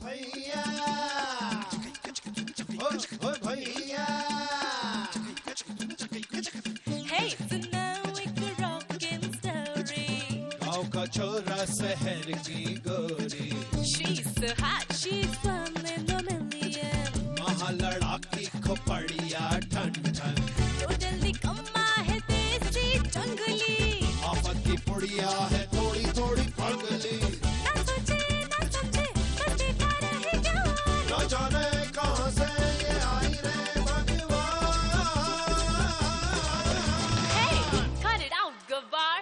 भैया, ओ भैया। Hey, so now it's a rockin' story. गाँव का छोरा शहर की गोरी, She's so hot, she's one in a million. वहाँ लड़ाकी खोपड़िया ठन ठन, तो जल्दी कम्मा है देसी जंगली, आफत की पुड़िया है थोड़ी थोड़ी पगली। ना सोचे ना समझे बस देखा रहे जवान। न जाने कहाँ से ये आई रे भगवान। Hey, cut it out, गवार।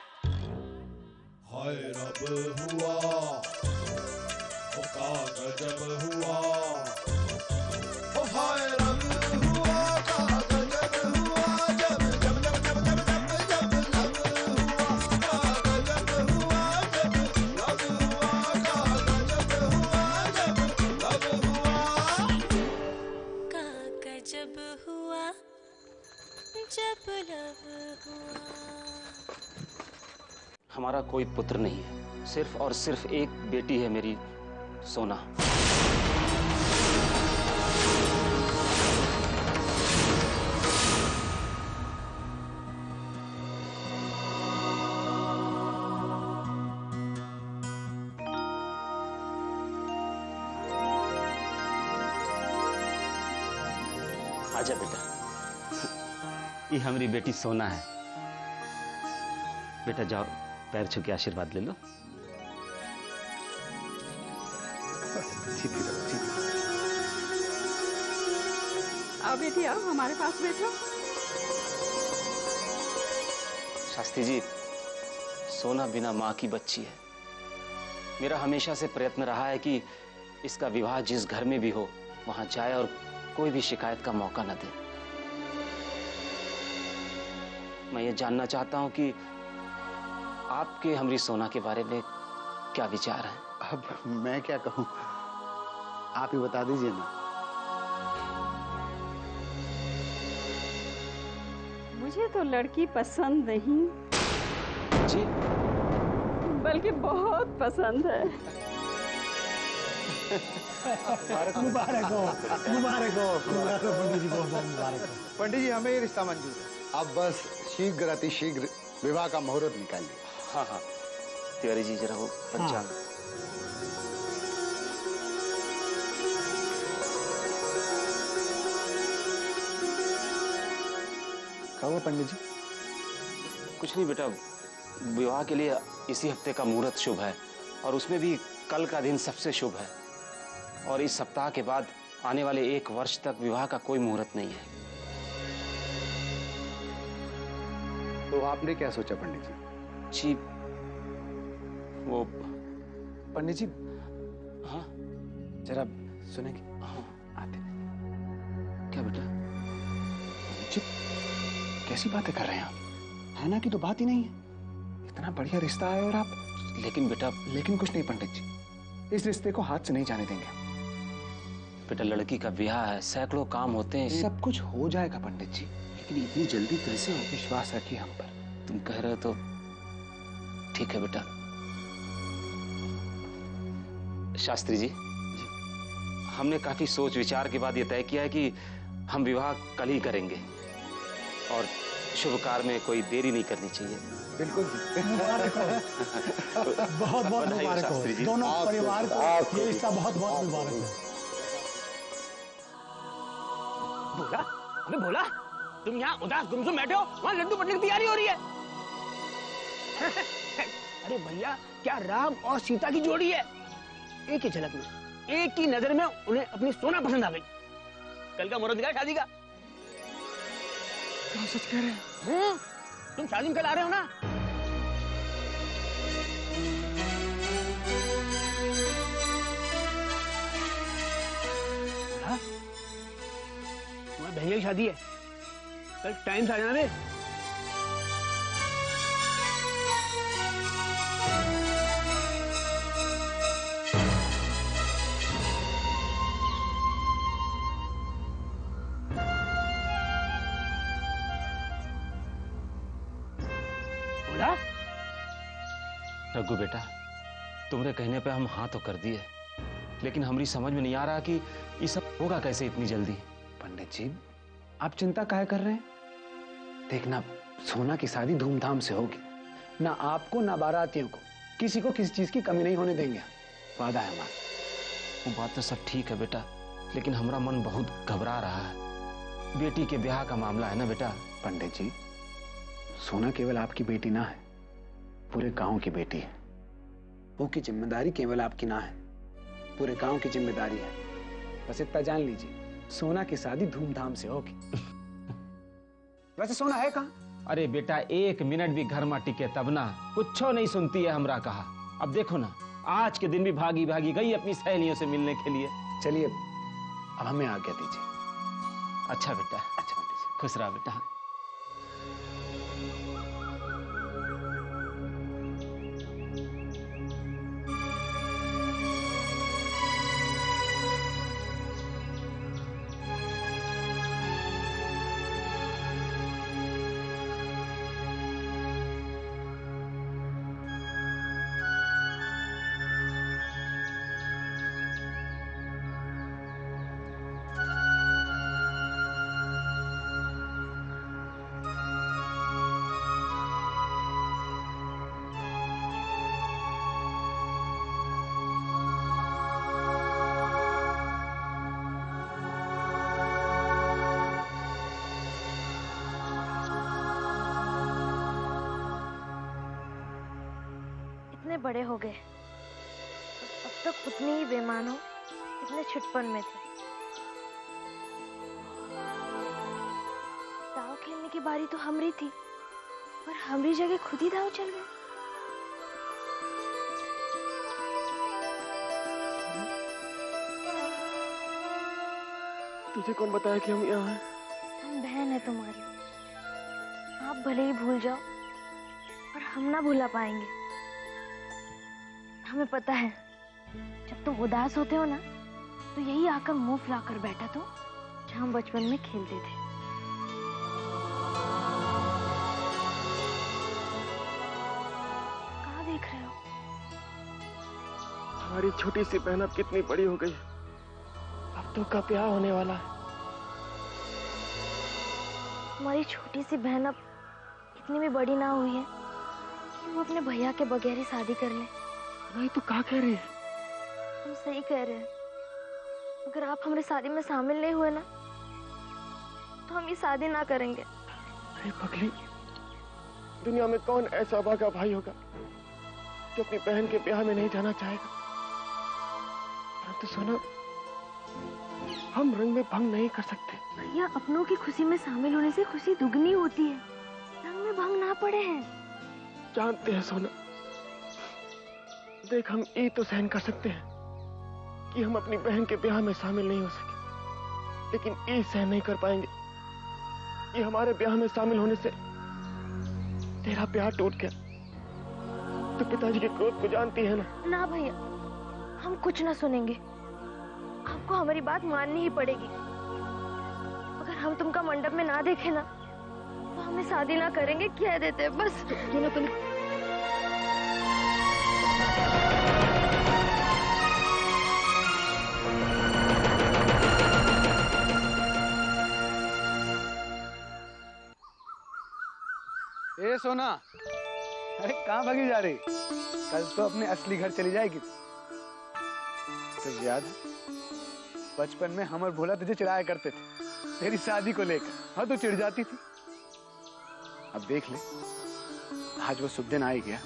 हाय रब हुआ, ओ का गजब हुआ, ओ हाय रब हुआ, का गजब हुआ, जब जब जब जब जब जब जब लब हुआ, का गजब हुआ, जब लब हुआ, का गजब हुआ, जब लब हुआ। काका जब हुआ, जब लब हुआ। हमारा कोई पुत्र नहीं है, सिर्फ और सिर्फ एक बेटी है मेरी सोना। आजा बेटा, ये हमारी बेटी सोना है। बेटा जाओ, पैर छू के आशीर्वाद ले लो। आओ बेटी आओ, हमारे पास बैठो। शास्त्री जी, सोना बिना माँ की बच्ची है। मेरा हमेशा से प्रयत्न रहा है कि इसका विवाह जिस घर में भी हो वहां जाए और कोई भी शिकायत का मौका न दे। मैं ये जानना चाहता हूं कि आपके हमारी सोना के बारे में क्या विचार है? अब मैं क्या कहूं, आप ही बता दीजिए ना। मुझे तो लड़की पसंद नहीं, जी? बल्कि बहुत पसंद है। मुबारक हो, मुबारक हो, पंडित जी, बहुत बहुत मुबारक हो। पंडित जी, हमें ये रिश्ता मंजूर है। अब बस शीघ्र अतिशीघ्र विवाह का मुहूर्त निकालिए। हाँ हाँ, तिवारी जी जरा वो पंचांग। क्या हुआ पंडित जी? कुछ नहीं बेटा, विवाह के लिए इसी हफ्ते का मुहूर्त शुभ है और उसमें भी कल का दिन सबसे शुभ है। और इस सप्ताह के बाद आने वाले 1 वर्ष तक विवाह का कोई मुहूर्त नहीं है। तो आपने क्या सोचा पंडित जी? जी वो पंडित जी, हाँ जरा सुनेंगे? हाँ, आते। क्या बेटा? पंडित जी, कैसी बातें कर रहे हैं आप? है ना कि तो बात ही नहीं है। इतना बढ़िया रिश्ता है और आप। लेकिन बेटा, लेकिन कुछ नहीं पंडित जी, इस रिश्ते को हाथ से नहीं जाने देंगे। बेटा लड़की का ब्याह है, सैकड़ों काम होते हैं। सब कुछ हो जाएगा पंडित जी, लेकिन इतनी जल्दी कैसे? विश्वास रखिए हम पर। तुम कह रहे हो तो ठीक है बेटा। शास्त्री जी, हमने काफी सोच विचार के बाद यह तय किया है कि हम विवाह कल ही करेंगे और शुभ कार्य में कोई देरी नहीं करनी चाहिए। बिल्कुल जी। मुबारक हो, बहुत बहुत बधाई हो मुबारक शास्त्री हो जी। दोनों परिवार को, ये रिश्ता बहुत बहुत मुबारक हो। बोला, अबे बोला, तुम यहाँ उदास गुमसुम बैठे हो, वहाँ लड्डू बटने की तैयारी हो रही है। अरे भैया, क्या राम और सीता की जोड़ी है। एक ही झलक में, एक ही नजर में उन्हें अपनी सोना पसंद आ गई। कल का मुहूर्त निकाल शादी का। क्या सच कह रहे हैं? तुम शादी में कल आ रहे हो ना? तुम्हारे भैया की शादी है, कल टाइम से आ जाना रे। रघु बेटा, तुम्हारे कहने पे हम हाँ तो कर दिए, लेकिन हमारी समझ में नहीं आ रहा कि ये सब होगा कैसे इतनी जल्दी। पंडित जी, आप चिंता काहे कर रहे हैं? देखना, सोना की शादी धूमधाम से होगी। ना आपको ना बारातियों को किसी को किसी चीज की कमी नहीं होने देंगे। वादा है हमारा। वो बात तो सब ठीक है बेटा, लेकिन हमारा मन बहुत घबरा रहा है। बेटी के ब्याह का मामला है ना बेटा। पंडित जी, सोना केवल आपकी बेटी ना है, पूरे गांव की बेटी है। वो की जिम्मेदारी केवल आपकी ना है, पूरे गांव की जिम्मेदारी है। बस इतना जान लीजिए, सोना की शादी धूमधाम से होगी। वैसे सोना है कहाँ? अरे बेटा, 1 मिनट भी घर में टिके तब ना, कुछो नहीं सुनती है हमरा कहा। अब देखो ना, आज के दिन भी भागी भागी गई अपनी सहेलियों से मिलने के लिए। चलिए, अब हमें आज्ञा दीजिए। अच्छा बेटा, अच्छा पंडित जी। खुश रहा बेटा। इतने बड़े हो गए, अब तक उतने ही बेईमान हो, इतने छुटपन में थे। दाव खेलने की बारी तो हमरी थी, पर हमरी जगह खुद ही दाव चल गए। तुझे कौन बताया कि हम यहाँ हैं? हम बहन है तुम्हारी। आप भले ही भूल जाओ, पर हम ना भूला पाएंगे। हमें पता है, जब तुम उदास होते हो ना, तो यही आकर मुंह फुलाकर बैठा तो, जहाँ हम बचपन में खेलते थे। कहाँ देख रहे हो? हमारी छोटी सी बहन अब कितनी बड़ी हो गई। अब तो का ब्याह होने वाला है। हमारी छोटी सी बहन अब इतनी भी बड़ी ना हुई है कि वो अपने भैया के बगैर ही शादी कर ले। नहीं तो क्या कह रही है? तुम सही कह रहे हैं। अगर आप हमारी शादी में शामिल नहीं हुए ना, तो हम ये शादी ना करेंगे। अरे पगली, दुनिया में कौन ऐसा भागा भाई होगा जो अपनी बहन के ब्याह में नहीं जाना चाहेगा? परंतु सोना, हम रंग में भंग नहीं कर सकते। भैया, अपनों की खुशी में शामिल होने से खुशी दुगनी होती है। रंग में भंग ना पड़े हैं। जानते हैं सोना, देख, हम ये तो सहन कर सकते हैं कि हम अपनी बहन के ब्याह में शामिल नहीं हो सके, लेकिन ये सहन नहीं कर पाएंगे कि हमारे ब्याह में शामिल होने से तेरा ब्याह टूट गया। तो पिताजी के क्रोध को जानती है ना? ना भैया, हम कुछ ना सुनेंगे। आपको हमारी बात माननी ही पड़ेगी। अगर हम तुमका मंडप में ना देखे ना, तो हमें शादी ना करेंगे, कह देते बस। सोना, तुम ए सोना, अरे कहाँ भागी जा रही? कल तो अपने असली घर चली जाएगी। तुझे याद है, बचपन में हम और भोला तुझे चिढ़ाया करते थे तेरी शादी को लेकर। हाँ, तू चिढ़ जाती थी। अब देख ले, आज वो शुभ दिन आ ही गया।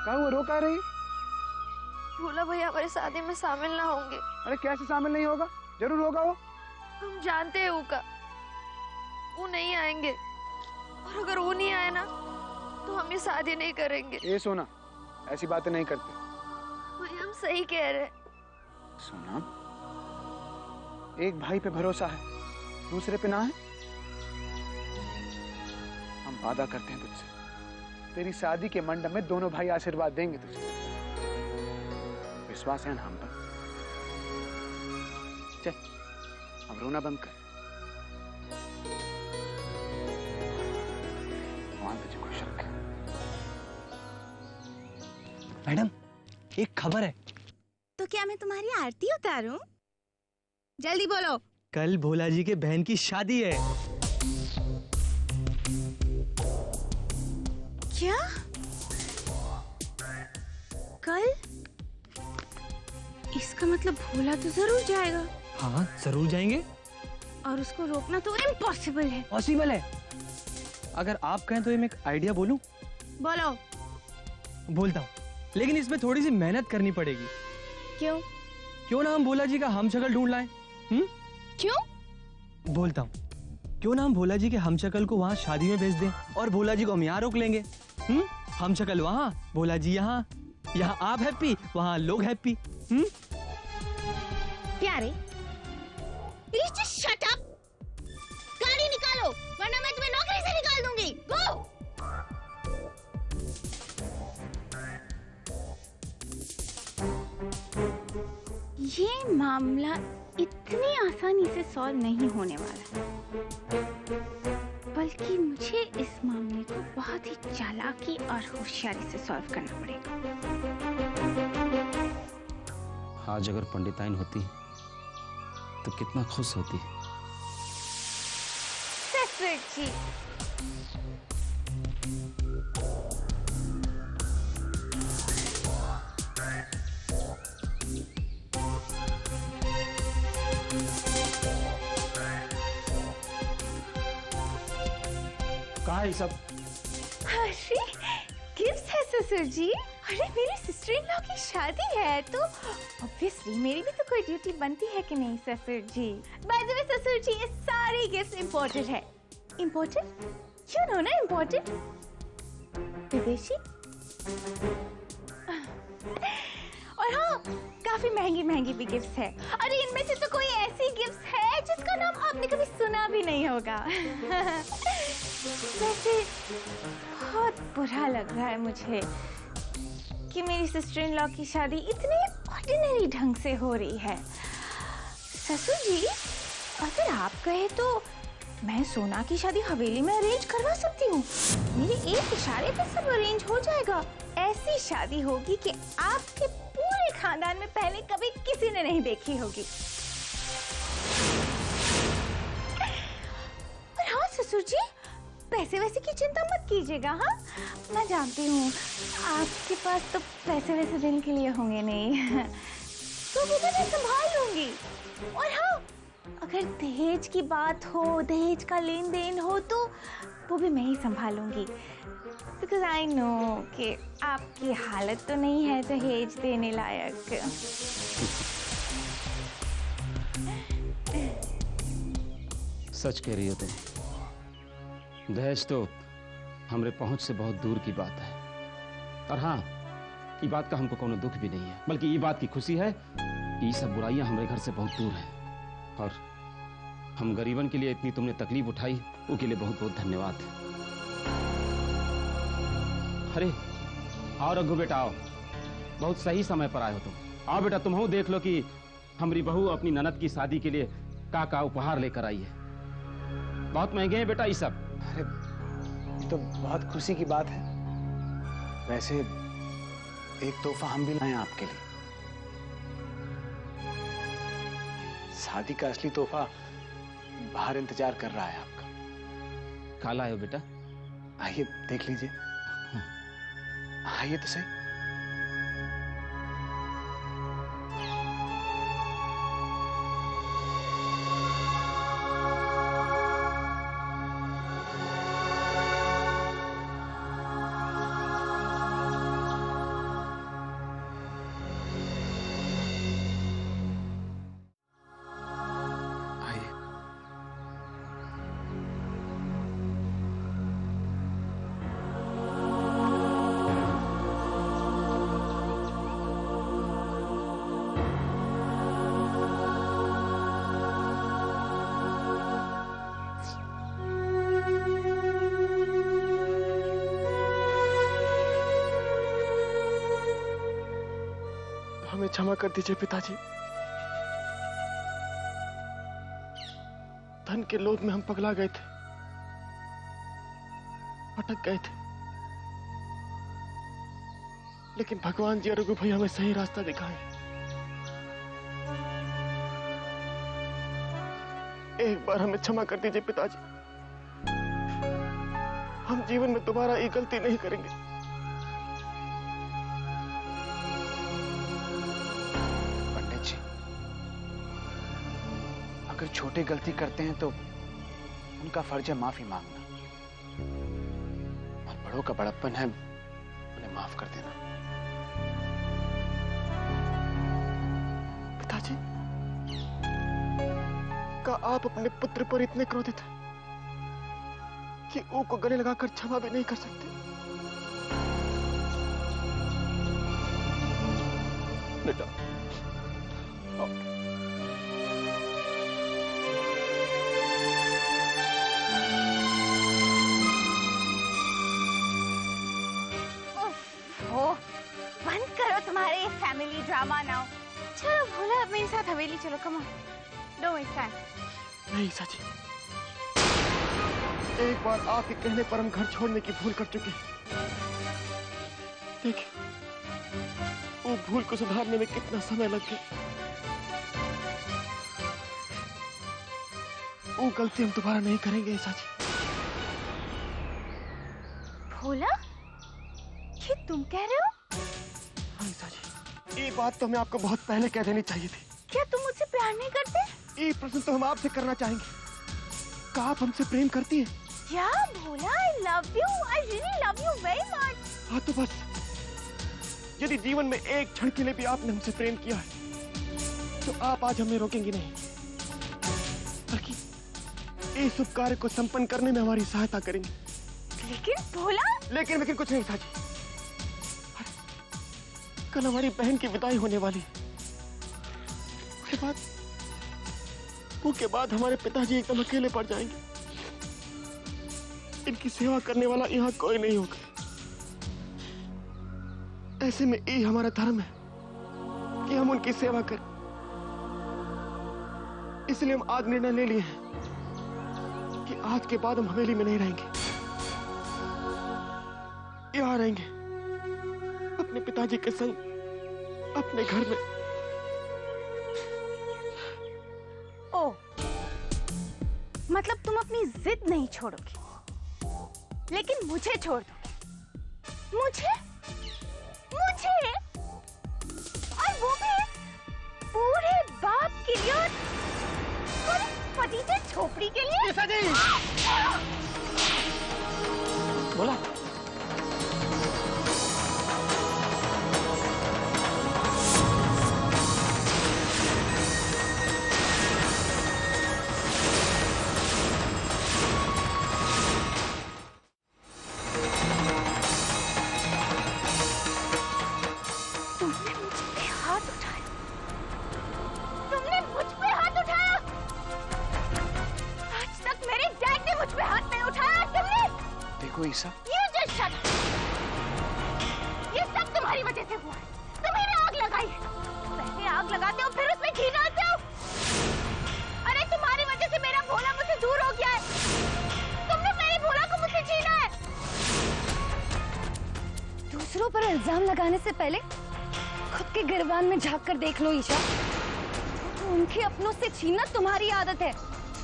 कहाँ हुआ, रो कहाँ रही? भोला भैया हमारी शादी में शामिल ना होंगे। अरे कैसे शामिल नहीं होगा? जरूर होगा वो। हम जानते हैं उका, वो नहीं आएंगे। और अगर वो नहीं आए ना, तो हम ये शादी नहीं करेंगे। ए सोना, ऐसी बातें नहीं करते। भैया, हम सही कह रहे हैं। सोना, एक भाई पे भरोसा है, दूसरे पे ना है। हम वादा करते हैं तुझसे, तेरी शादी के मंडप में दोनों भाई आशीर्वाद देंगे तुझे। विश्वास है ना हम पर? चल, अब रोना बंद कर। भगवान तुझे खुश रखे। मैडम, एक खबर है। तो क्या मैं तुम्हारी आरती उतारूं? जल्दी बोलो। कल भोला जी के बहन की शादी है। क्या? कल? इसका मतलब भोला तो जरूर जाएगा। हाँ जरूर जाएंगे। और उसको रोकना तो इम्पॉसिबल है। पॉसिबल है। अगर आप कहें तो मैं एक आइडिया बोलूं? बोलो। बोलता हूँ, लेकिन इसमें थोड़ी सी मेहनत करनी पड़ेगी। क्यों? क्यों ना हम भोला जी का हमशक्ल ढूंढ लाएं? क्यों? बोलता हूँ, क्यों ना हम भोला जी के हमशक्ल को वहाँ शादी में भेज दें और भोला जी को हम यहाँ रोक लेंगे। हमशक्ल वहाँ, भोला जी यहाँ। यहाँ आप हैप्पी, वहाँ लोग हैप्पी। प्यारे, प्लीज जस्ट शट अप। गाड़ी निकालो वरना मैं तुम्हें नौकरी से निकाल दूंगी। गो। ये मामला इतनी आसानी से सॉल्व नहीं होने वाला, बल्कि मुझे इस मामले को बहुत ही चालाकी और होशियारी से सॉल्व करना पड़ेगा। आज अगर पंडिताइन होती तो कितना खुश होती। ससुर जी, कहाँ है सब? अरे गिफ्ट है ससुर जी। अरे मेरी सिस्टर इन लॉ की शादी है तो ऑब्वियसली मेरी भी तो कोई ड्यूटी बनती है कि नहीं ससुर जी। बाय द वे ससुर जी, ये सारे गिफ्ट इंपोर्टेड है। इंपोर्टेड? यू नो ना इंपोर्टेड, विदेशी। और हाँ, काफी महंगी महंगी भी गिफ्ट है। अरे इनमें से तो कोई ऐसी गिफ्ट है जिसका नाम आपने कभी सुना भी नहीं होगा। वैसे बहुत बुरा लग रहा है मुझे कि मेरी सिस्टर इन लॉ की शादी इतने ऑर्डिनरी ढंग से हो रही है। ससुर जी, अगर आप कहे तो मैं सोना की शादी हवेली में अरेंज करवा सकती हूँ। मेरे एक इशारे पे सब अरेंज हो जाएगा। ऐसी शादी होगी कि आपके पूरे खानदान में पहले कभी किसी ने नहीं देखी होगी। और हाँ ससुर जी, पैसे वैसे की चिंता मत कीजिएगा। हाँ, मैं जानती हूँ आपके पास तो पैसे वैसे देने के लिए होंगे नहीं। तो वो मैं संभाल लूंगी। और हाँ, अगर दहेज की बात हो, दहेज का लेन देन हो तो वो भी मैं ही संभालूंगी। बिकॉज आई नो कि आपकी हालत तो नहीं है दहेज देने लायक। सच कह रही हो तुम। दहेज तो हमरे पहुंच से बहुत दूर की बात है। और हाँ, ये बात का हमको कोनो दुख भी नहीं है, बल्कि ये बात की खुशी है कि ये सब बुराइयां हमारे घर से बहुत दूर हैं। और हम गरीबन के लिए इतनी तुमने तकलीफ उठाई, उसके लिए बहुत बहुत धन्यवाद। अरे आओ रघु बेटा, आओ। बहुत सही समय पर आए हो तुम। आओ बेटा, तुम हो देख लो कि हमारी बहू अपनी ननद की शादी के लिए का उपहार लेकर आई है। बहुत महंगे हैं बेटा ये सब। अरे ये तो बहुत खुशी की बात है। वैसे एक तोहफा हम भी लाए हैं आपके लिए। शादी का असली तोहफा बाहर इंतजार कर रहा है आपका। कहाँ लाए हो बेटा? आइए देख लीजिए। आइए तो सही। हमें क्षमा कर दीजिए पिताजी। धन के लोभ में हम पगला गए थे, भटक गए थे। लेकिन भगवान जी और रघु भैया हमें सही रास्ता दिखाए। एक बार हमें क्षमा कर दीजिए पिताजी, हम जीवन में दोबारा ये गलती नहीं करेंगे। पंडित जी, अगर छोटे गलती करते हैं तो उनका फर्ज है माफी मांगना, और बड़ों का बड़प्पन है उन्हें माफ कर देना। पिताजी, क्या आप अपने पुत्र पर इतने क्रोधित हैं कि ऊ को गले लगाकर क्षमा भी नहीं कर सकते? बेटा, बंद करो तुम्हारे फैमिली ड्रामा नाउ। चलो भोला, अब मेरे साथ हवेली चलो। Come on, don't waste time. नहीं सची, एक बार आपके कहने पर हम घर छोड़ने की भूल कर चुके हैं। देखिए, वो भूल को सुधारने में कितना समय लग गया। वो गलती हम दोबारा नहीं करेंगे साची। भोला, ये तुम कह रहे हो? हाँ साची, ये बात तो हमें आपको बहुत पहले कह देनी चाहिए थी। क्या तुम मुझसे प्यार नहीं करते? ये प्रश्न तो हम आपसे करना चाहेंगे, क्या आप हमसे प्रेम करती हैं? या भोला, I love you. I really love you very much. हाँ तो बस, यदि जीवन में एक क्षण के लिए भी आपने हमसे प्रेम किया है तो आप आज हमें रोकेंगी नहीं, बल्कि इस शुभ कार्य को संपन्न करने में हमारी सहायता करेंगे। लेकिन भोला, लेकिन कुछ नहीं साजी। कल हमारी बहन की विदाई होने वाली है। उसके बाद हमारे पिताजी एकदम अकेले पड़ जाएंगे। इनकी सेवा करने वाला यहाँ कोई नहीं होगा। ऐसे में ये हमारा धर्म है कि हम उनकी सेवा करें। इसलिए हम आज निर्णय ले लिए हैं कि आज के बाद हम हवेली में नहीं रहेंगे, यहाँ रहेंगे अपने पिताजी के संग अपने घर में। ओ, मतलब तुम अपनी जिद नहीं छोड़ोगे, लेकिन मुझे छोड़ दोगे? मुझे? और वो भी पूरे बाप के लिए और पूरे पतीते छोपड़ी के लिए? बोला ईसा, ये सब तुम्हारी वजह से हुआ है। तुम्हें आग लगाई है, पहले आग लगाते हो फिर उसमें घी डालते हो। अरे तुम्हारी वजह से मेरा भोला मुझसे दूर हो गया है। तुमने मेरे भोला को मुझसे छीना है। दूसरों पर इल्जाम लगाने से पहले खुद के गिरबान में झांक कर देख लो ईशा। तो उनके अपनों से छीनना तुम्हारी आदत है,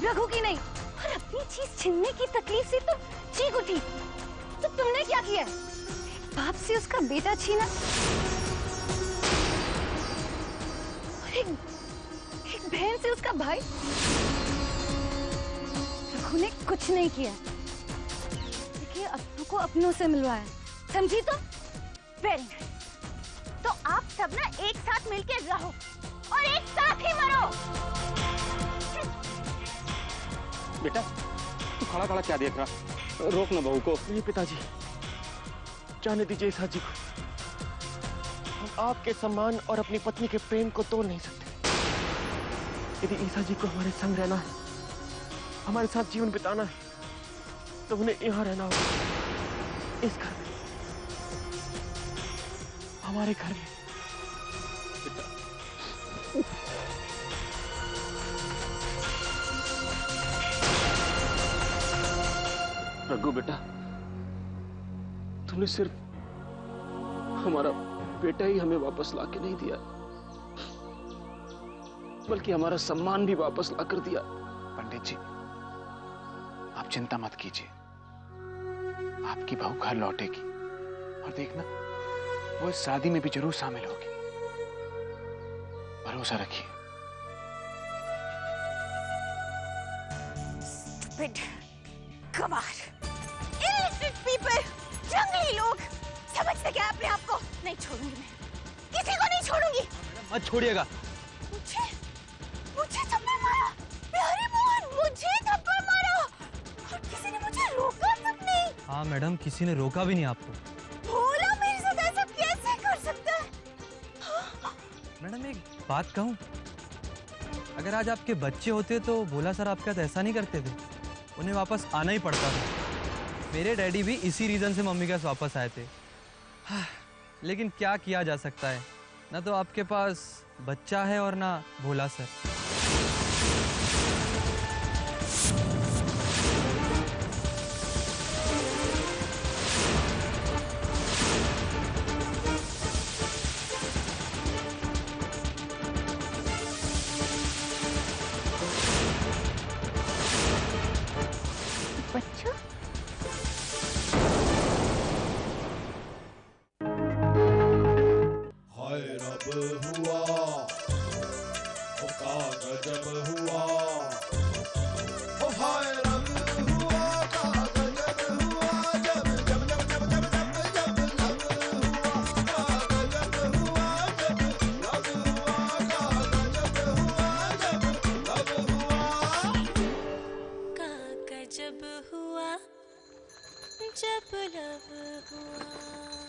रघु की नहीं। और अपनी चीज छीनने की तकलीफ से तुम चीख उठी। तो तुमने क्या किया? बाप से उसका बेटा छीना और एक बहन से उसका भाई। रघु ने कुछ नहीं किया, देखिए अपनों को अपनों से मिलवाया, समझी तुम? Very nice. तो आप सब ना एक साथ मिलकर रहो और एक साथ ही मरो। बेटा, तू खड़ा खड़ा क्या देख रहा? रोक ना बहू को। नहीं पिताजी, जाने दीजिए ईसा जी को। हम आपके सम्मान और अपनी पत्नी के प्रेम को तोड़ नहीं सकते। यदि ईसा जी को हमारे संग रहना है, हमारे साथ जीवन बिताना है, तो उन्हें यहाँ रहना होगा, इस घर में, हमारे घर में। रघु बेटा, तुमने सिर्फ हमारा बेटा ही हमें वापस ला के नहीं दिया, बल्कि हमारा सम्मान भी वापस ला कर दिया। पंडित जी, आप चिंता मत कीजिए, आपकी बहू घर लौटेगी और देखना वो इस शादी में भी जरूर शामिल होगी। भरोसा रखिए। गवार, illiterate people, जंगली लोग, समझते क्या अपने आप को? नहीं छोड़ूंगी मैं, किसी को नहीं छोड़ूंगी। मत छोड़िएगा। मुझे थप्पड़ मारा, प्यारी मोहन, मुझे थप्पड़ मारा और किसी ने मुझे रोका तक नहीं। हाँ मैडम, किसी ने रोका भी नहीं आपको। भोला मेरे साथ ऐसा कैसे कर सकता है? मैडम एक बात कहूँ, अगर आज आपके बच्चे होते तो भोला सर आपके साथ ऐसा नहीं करते थे, उन्हें वापस आना ही पड़ता था। मेरे डैडी भी इसी रीजन से मम्मी के साथ वापस आए थे। लेकिन क्या किया जा सकता है, ना तो आपके पास बच्चा है और ना भोला सर। बच्चा? हाय रब हुआ, ओ का गजब हुआ, ओ हाय रब हुआ, का गजब हुआ, जब जब जब जब जब जब जब लब हुआ, का गजब हुआ, जब लब हुआ, का गजब हुआ, जब लब हुआ, का गजब हुआ जब लब हुआ।